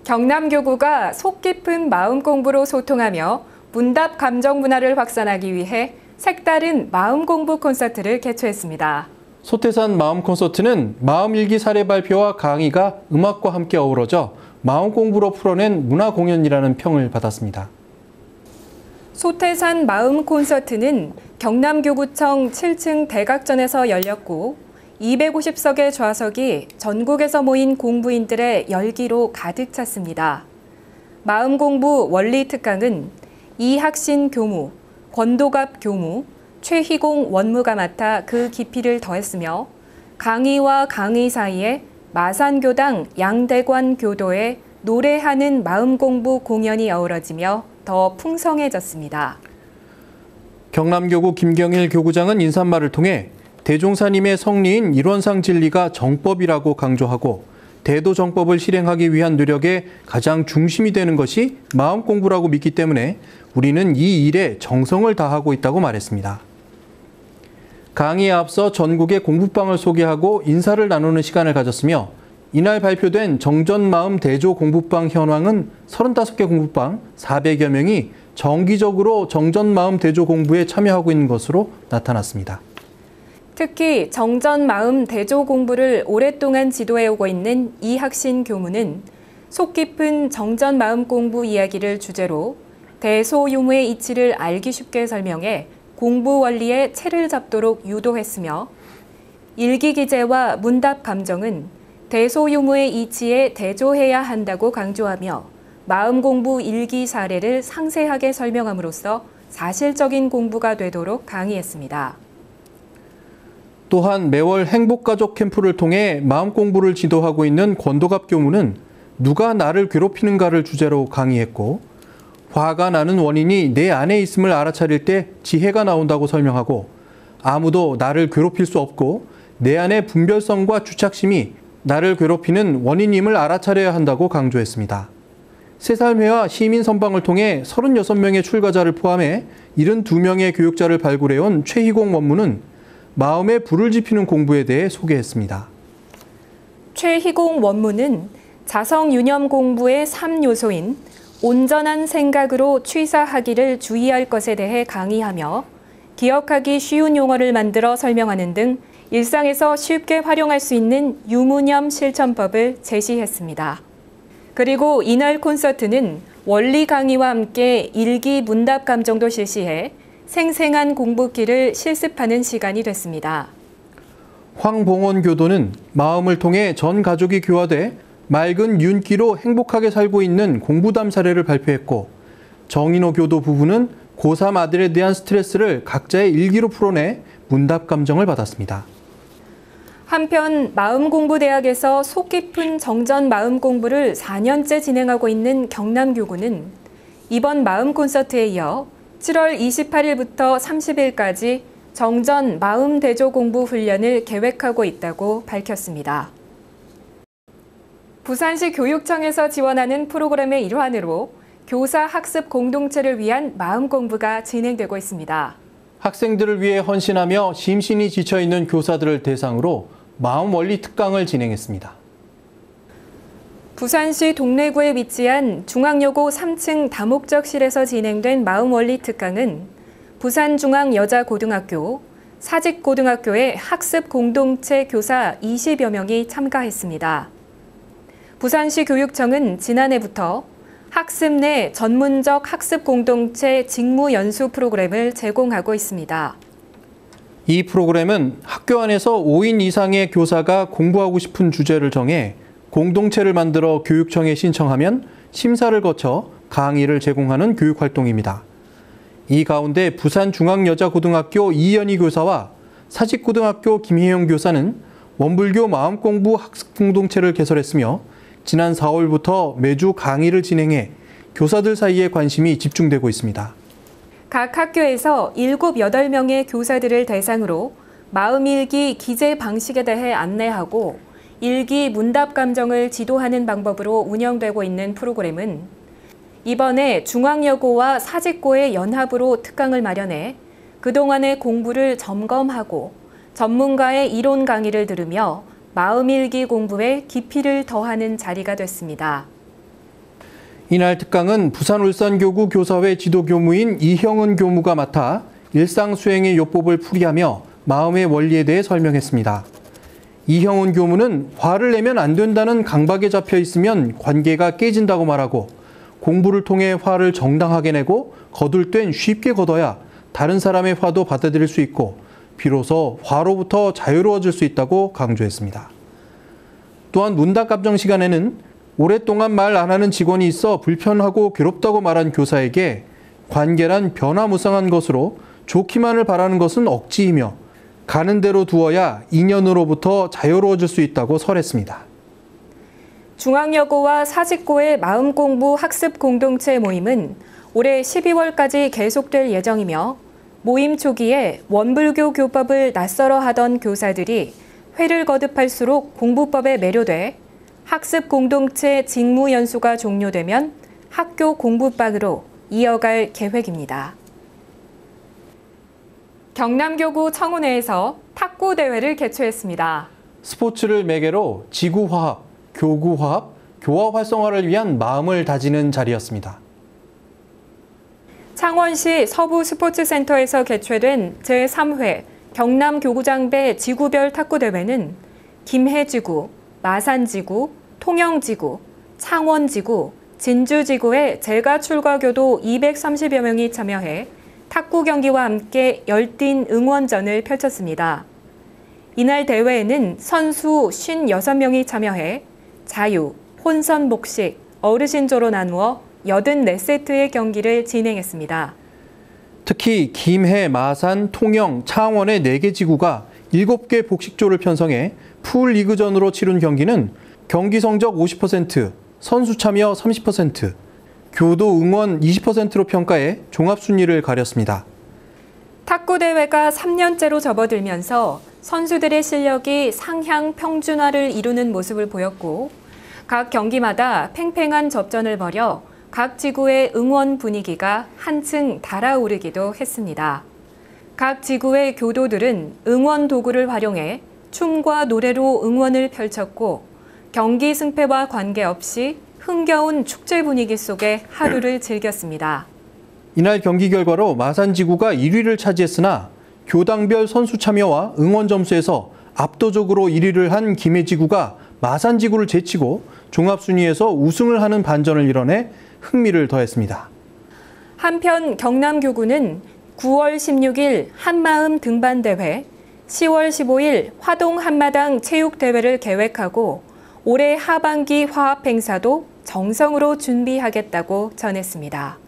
경남교구가 속 깊은 마음 공부로 소통하며 문답 감정 문화를 확산하기 위해 색다른 마음 공부 콘서트를 개최했습니다. 소태산 마음 콘서트는 마음일기 사례 발표와 강의가 음악과 함께 어우러져 마음 공부로 풀어낸 문화 공연이라는 평을 받았습니다. 소태산 마음 콘서트는 경남교구청 7층 대각전에서 열렸고 250석의 좌석이 전국에서 모인 공부인들의 열기로 가득 찼습니다. 마음 공부 원리 특강은 이학신 교무, 권도갑 교무, 최희공 원무가 맡아 그 깊이를 더했으며 강의와 강의 사이에 마산교당 양대관 교도의 노래하는 마음 공부 공연이 어우러지며 더 풍성해졌습니다. 경남교구 김경일 교구장은 인사말을 통해 대종사님의 성리인 일원상 진리가 정법이라고 강조하고 대도정법을 실행하기 위한 노력의 가장 중심이 되는 것이 마음 공부라고 믿기 때문에 우리는 이 일에 정성을 다하고 있다고 말했습니다. 강의에 앞서 전국의 공부방을 소개하고 인사를 나누는 시간을 가졌으며 이날 발표된 정전마음 대조 공부방 현황은 35개 공부방 400여 명이 정기적으로 정전마음 대조 공부에 참여하고 있는 것으로 나타났습니다. 특히 정전마음 대조 공부를 오랫동안 지도해오고 있는 이학신 교무는 속 깊은 정전마음 공부 이야기를 주제로 대소유무의 이치를 알기 쉽게 설명해 공부 원리에 채를 잡도록 유도했으며 일기기재와 문답 감정은 대소유무의 이치에 대조해야 한다고 강조하며 마음 공부 일기 사례를 상세하게 설명함으로써 사실적인 공부가 되도록 강의했습니다. 또한 매월 행복가족 캠프를 통해 마음 공부를 지도하고 있는 권도갑 교무는 누가 나를 괴롭히는가를 주제로 강의했고 화가 나는 원인이 내 안에 있음을 알아차릴 때 지혜가 나온다고 설명하고 아무도 나를 괴롭힐 수 없고 내 안의 분별성과 주착심이 나를 괴롭히는 원인임을 알아차려야 한다고 강조했습니다. 새살회와 시민선방을 통해 36명의 출가자를 포함해 72명의 교육자를 발굴해온 최희공 원무는 마음에 불을 지피는 공부에 대해 소개했습니다. 최희공 원무는 자성유념 공부의 3요소인 온전한 생각으로 취사하기를 주의할 것에 대해 강의하며 기억하기 쉬운 용어를 만들어 설명하는 등 일상에서 쉽게 활용할 수 있는 유무념 실천법을 제시했습니다. 그리고 이날 콘서트는 원리 강의와 함께 일기 문답 감정도 실시해 생생한 공부기를 실습하는 시간이 됐습니다. 황봉원 교도는 마음을 통해 전 가족이 교화돼 맑은 윤기로 행복하게 살고 있는 공부담 사례를 발표했고 정인호 교도 부부는 고3 아들에 대한 스트레스를 각자의 일기로 풀어내 문답 감정을 받았습니다. 한편 마음공부대학에서 속 깊은 정전 마음 공부를 4년째 진행하고 있는 경남교구는 이번 마음 콘서트에 이어 7월 28일부터 30일까지 정전 마음 대조 공부 훈련을 계획하고 있다고 밝혔습니다. 부산시 교육청에서 지원하는 프로그램의 일환으로 교사 학습 공동체를 위한 마음 공부가 진행되고 있습니다. 학생들을 위해 헌신하며 심신이 지쳐있는 교사들을 대상으로 마음 원리 특강을 진행했습니다. 부산시 동래구에 위치한 중앙여고 3층 다목적실에서 진행된 마음 원리 특강은 부산중앙여자고등학교, 사직고등학교의 학습 공동체 교사 20여 명이 참가했습니다. 부산시 교육청은 지난해부터 학습 내 전문적 학습 공동체 직무 연수 프로그램을 제공하고 있습니다. 이 프로그램은 학교 안에서 5인 이상의 교사가 공부하고 싶은 주제를 정해 공동체를 만들어 교육청에 신청하면 심사를 거쳐 강의를 제공하는 교육활동입니다. 이 가운데 부산중앙여자고등학교 이연희 교사와 사직고등학교 김혜영 교사는 원불교 마음공부 학습 공동체를 개설했으며 지난 4월부터 매주 강의를 진행해 교사들 사이에 관심이 집중되고 있습니다. 각 학교에서 7, 8명의 교사들을 대상으로 마음일기 기재 방식에 대해 안내하고 일기 문답 감정을 지도하는 방법으로 운영되고 있는 프로그램은 이번에 중앙여고와 사직고의 연합으로 특강을 마련해 그동안의 공부를 점검하고 전문가의 이론 강의를 들으며 마음일기 공부에 깊이를 더하는 자리가 됐습니다. 이날 특강은 부산 울산교구 교사회 지도교무인 이형은 교무가 맡아 일상 수행의 요법을 풀이하며 마음의 원리에 대해 설명했습니다. 이형은 교무는 화를 내면 안 된다는 강박에 잡혀 있으면 관계가 깨진다고 말하고 공부를 통해 화를 정당하게 내고 거둘 땐 쉽게 거둬야 다른 사람의 화도 받아들일 수 있고 비로소 화로부터 자유로워질 수 있다고 강조했습니다. 또한 문답 감정 시간에는 오랫동안 말 안 하는 직원이 있어 불편하고 괴롭다고 말한 교사에게 관계란 변화무쌍한 것으로 좋기만을 바라는 것은 억지이며 가는 대로 두어야 인연으로부터 자유로워질 수 있다고 설했습니다. 중앙여고와 사직고의 마음공부 학습 공동체 모임은 올해 12월까지 계속될 예정이며 모임 초기에 원불교 교법을 낯설어 하던 교사들이 회를 거듭할수록 공부법에 매료돼 학습 공동체 직무 연수가 종료되면 학교 공부방으로 이어갈 계획입니다. 경남교구 청운회에서 탁구 대회를 개최했습니다. 스포츠를 매개로 지구화합, 교구화합, 교화 활성화를 위한 마음을 다지는 자리였습니다. 창원시 서부스포츠센터에서 개최된 제3회 경남교구장배 지구별 탁구대회는 김해지구, 마산지구, 통영지구, 창원지구, 진주지구의 제가 출과교도 230여 명이 참여해 탁구 경기와 함께 열띤 응원전을 펼쳤습니다. 이날 대회에는 선수 56명이 참여해 자유, 혼선 복식, 어르신조로 나누어 84세트의 경기를 진행했습니다. 특히 김해, 마산, 통영, 창원의 4개 지구가 7개 복식조를 편성해 풀리그전으로 치른 경기는 경기 성적 50%, 선수 참여 30%, 교도 응원 20%로 평가해 종합순위를 가렸습니다. 탁구 대회가 3년째로 접어들면서 선수들의 실력이 상향 평준화를 이루는 모습을 보였고 각 경기마다 팽팽한 접전을 벌여 각 지구의 응원 분위기가 한층 달아오르기도 했습니다. 각 지구의 교도들은 응원 도구를 활용해 춤과 노래로 응원을 펼쳤고 경기 승패와 관계없이 흥겨운 축제 분위기 속에 하루를 즐겼습니다. 이날 경기 결과로 마산지구가 1위를 차지했으나 교당별 선수 참여와 응원 점수에서 압도적으로 1위를 한 김해지구가 마산지구를 제치고 종합순위에서 우승을 하는 반전을 이뤄내 흥미를 더했습니다. 한편 경남교구는 9월 16일 한마음 등반대회, 10월 15일 화동 한마당 체육대회를 계획하고 올해 하반기 화합 행사도 정성으로 준비하겠다고 전했습니다.